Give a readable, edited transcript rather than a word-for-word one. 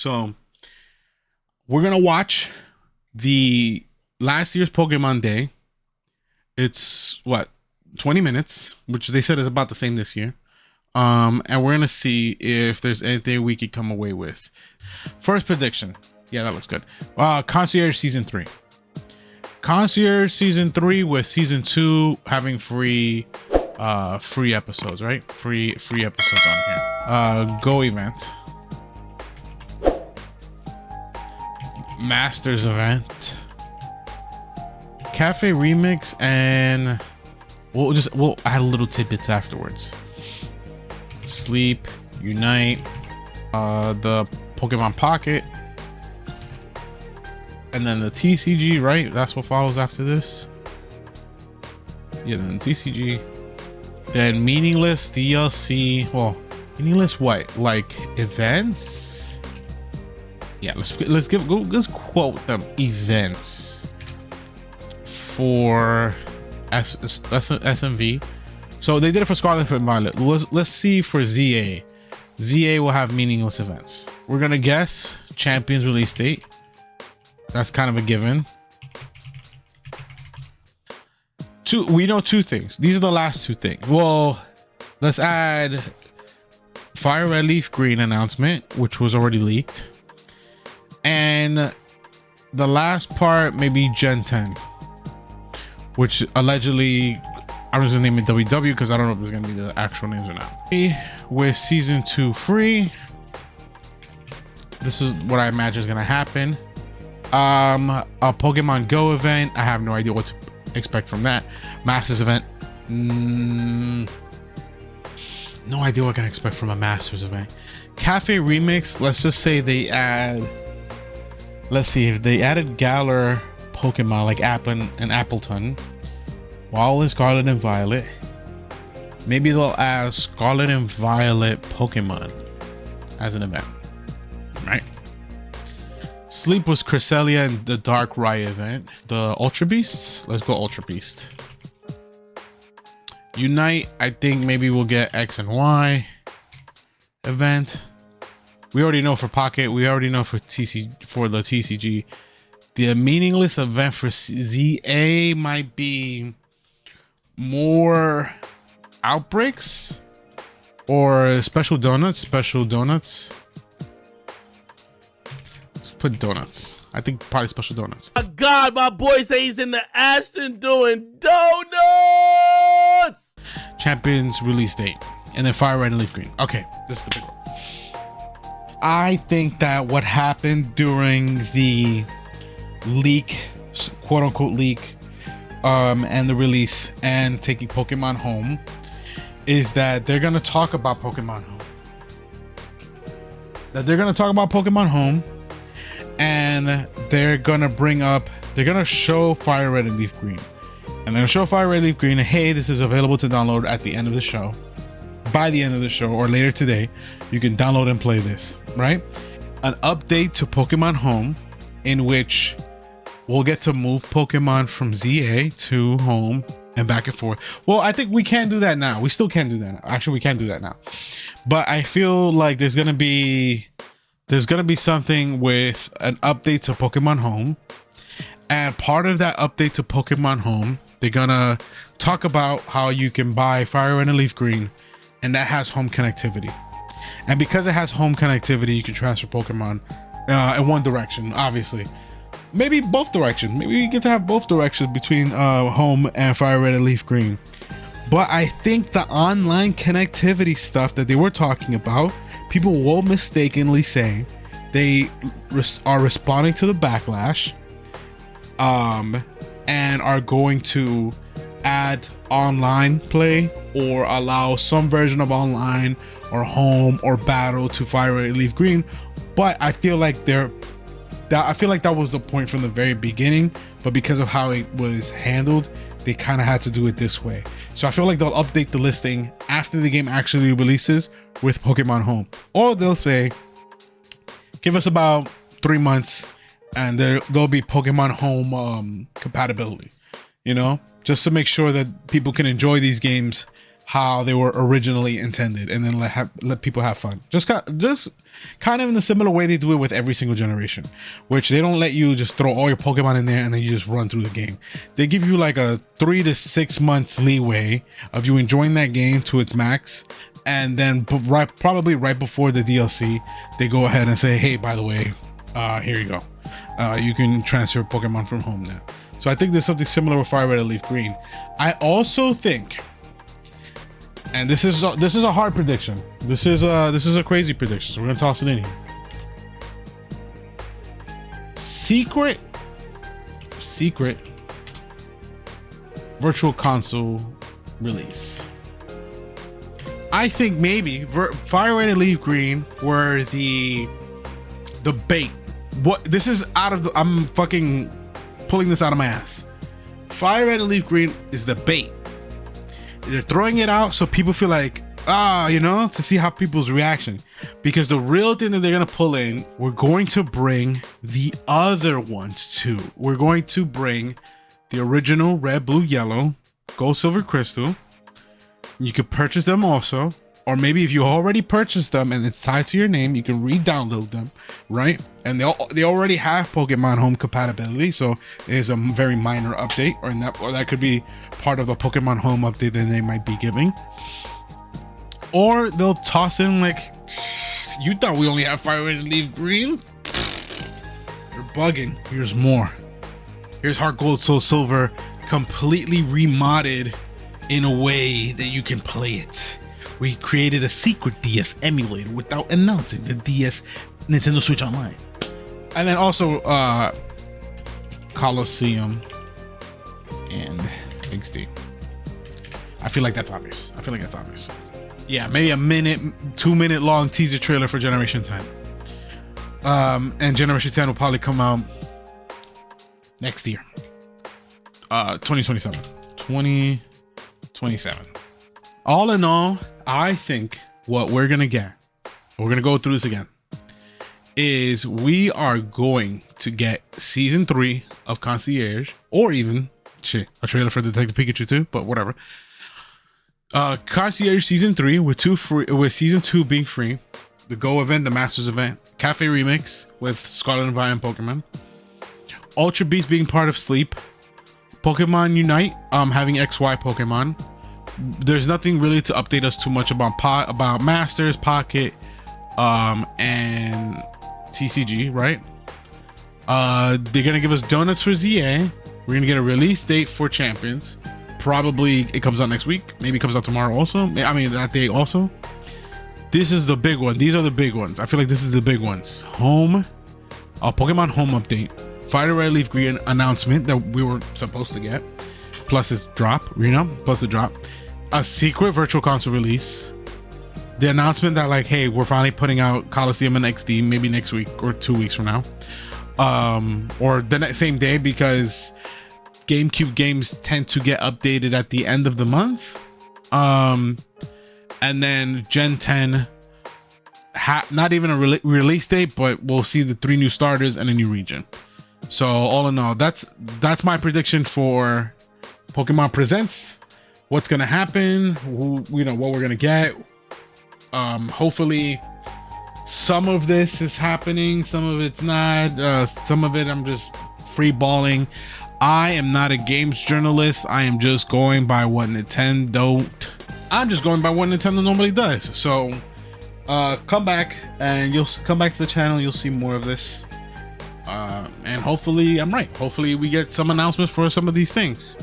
So we're gonna watch the last year's Pokemon Day. It's what, 20 minutes, which they said is about the same this year. And we're gonna see if there's anything we could come away with. First prediction. Yeah, that looks good. Concierge season 3. Concierge season 3 with season 2 having free episodes, right? Free episodes on here. Go event. Masters event. Cafe remix, and we'll add little tidbits afterwards. Sleep, Unite, the Pokemon Pocket, and then the TCG, right? That's what follows after this. Yeah, then TCG. Then meaningless DLC. Well, meaningless what? Like events? Yeah, let's quote them events for SMV. So they did it for Scarlet and Violet. Let's see for ZA. ZA will have meaningless events. We're gonna guess Champions release date. That's kind of a given. We know 2 things. These are the last 2 things. Well, let's add Fire Red Leaf Green announcement, which was already leaked. And the last part, maybe Gen 10, which allegedly, I'm just gonna name it WW because I don't know if there's gonna be the actual names or not. With season 2 free, this is what I imagine is gonna happen. A Pokemon Go event, I have no idea what to expect from that. Masters event, no idea what I can expect from a Masters event. Cafe remix, let's just say they add, let's see if they added Galar Pokemon like Applin and Appleton while in Scarlet and Violet. Maybe they'll add Scarlet and Violet Pokemon as an event, right? Sleep was Cresselia and the Darkrai event. The Ultra Beasts, let's go Ultra Beast. Unite, I think maybe we'll get X and Y event. We already know for Pocket. We already know for the TCG. The meaningless event for ZA might be more outbreaks or special donuts. Let's put donuts. I think probably special donuts. My God, my boy say he's in the Aston doing donuts. Champions release date, and then Fire Red and Leaf Green. Okay, this is the big one. I think that what happened during the leak, quote unquote leak, and the release and taking Pokemon home is that they're gonna talk about Pokemon home. And they're gonna show Fire Red and Leaf Green. And they're gonna show Fire Red and Leaf Green, hey, this is available to download at the end of the show. By the end of the show or later today, you can download and play this, right? An update to Pokemon Home in which we'll get to move Pokemon from ZA to home and back and forth. Well, I think we can't do that now. We still can't do that now. Actually, we can't do that now. But I feel like there's gonna be something with an update to Pokemon Home. And part of that update to Pokemon Home, they're gonna talk about how you can buy Fire Red and Leaf Green, and that has home connectivity. And because it has home connectivity, you can transfer Pokemon in one direction, obviously. Maybe both directions. Maybe you get to have both directions between home and Fire Red and Leaf Green. But I think the online connectivity stuff that they were talking about, people will mistakenly say they are responding to the backlash, and are going to add online play or allow some version of online or home or battle to Fire Red and Leaf Green. But I feel like that was the point from the very beginning, but because of how it was handled, they kind of had to do it this way. So I feel like they'll update the listing after the game actually releases with Pokemon Home, or they'll say, give us about 3 months and there'll be Pokemon Home compatibility, you know, just to make sure that people can enjoy these games how they were originally intended, and then let people have fun. Just kind of in the similar way they do it with every single generation, which they don't let you just throw all your Pokemon in there and then you just run through the game. They give you like a 3 to 6 months leeway of you enjoying that game to its max, and then probably right before the DLC, they go ahead and say, hey, by the way, here you go. You can transfer Pokemon from home now. So I think there's something similar with Fire Red and Leaf Green. I also think, and this is a hard prediction. This is a crazy prediction. So we're gonna toss it in here. Secret Virtual Console release. I think maybe Fire Red and Leaf Green were the bait. What this is out of the, I'm fucking pulling this out of my ass. Fire Red and Leaf Green is the bait. They're throwing it out so people feel like, you know, to see how people's reaction. Because the real thing that they're gonna pull in, we're going to bring the other ones too. We're going to bring the original Red, Blue, Yellow, Gold, Silver, Crystal. You could purchase them also. Or maybe if you already purchased them and it's tied to your name, you can re-download them, right? And they already have Pokemon Home compatibility, so it's a very minor update, or that could be part of the Pokemon Home update that they might be giving. Or they'll toss in like, you thought we only have Fire Red and Leaf Green? You're bugging. Here's more. Here's Heart Gold, Soul Silver, completely remodded in a way that you can play it. We created a secret DS emulator without announcing the DS Nintendo Switch Online. And then also Colosseum and XD. I feel like that's obvious. Yeah, maybe a 2-minute long teaser trailer for Generation 10. And Generation 10 will probably come out next year. 2027. 2027. All in all, I think what we're gonna get, we're gonna go through this again, is we are going to get season 3 of Concierge, or even a trailer for Detective Pikachu 2, but whatever. Concierge season 3 with season 2 being free, the Go event, the Masters event, Cafe Remix with Scarlet and Violet Pokemon, Ultra Beast being part of Sleep, Pokemon Unite having XY Pokemon. There's nothing really to update us too much about Masters, Pocket, and TCG, right? They're gonna give us donuts for ZA. We're gonna get a release date for Champions. Probably it comes out next week. Maybe it comes out tomorrow also. I mean that day also. This is the big one. These are the big ones. I feel like this is the big ones. Pokemon Home update. Fire Red Leaf Green announcement that we were supposed to get. Plus its drop, plus the drop. A secret Virtual Console release. The announcement that like, hey, we're finally putting out Colosseum and XD maybe next week or 2 weeks from now. Or the same day, because GameCube games tend to get updated at the end of the month. And then Gen 10, not even a release date, but we'll see the 3 new starters and a new region. So all in all, that's my prediction for Pokemon Presents. What's gonna happen? What we're gonna get. Hopefully, some of this is happening, some of it's not. Some of it I'm just free balling. I am not a games journalist. I am just going by what Nintendo. I'm just going by what Nintendo normally does. So, come back and you'll come back to the channel. You'll see more of this. And hopefully I'm right. Hopefully we get some announcements for some of these things.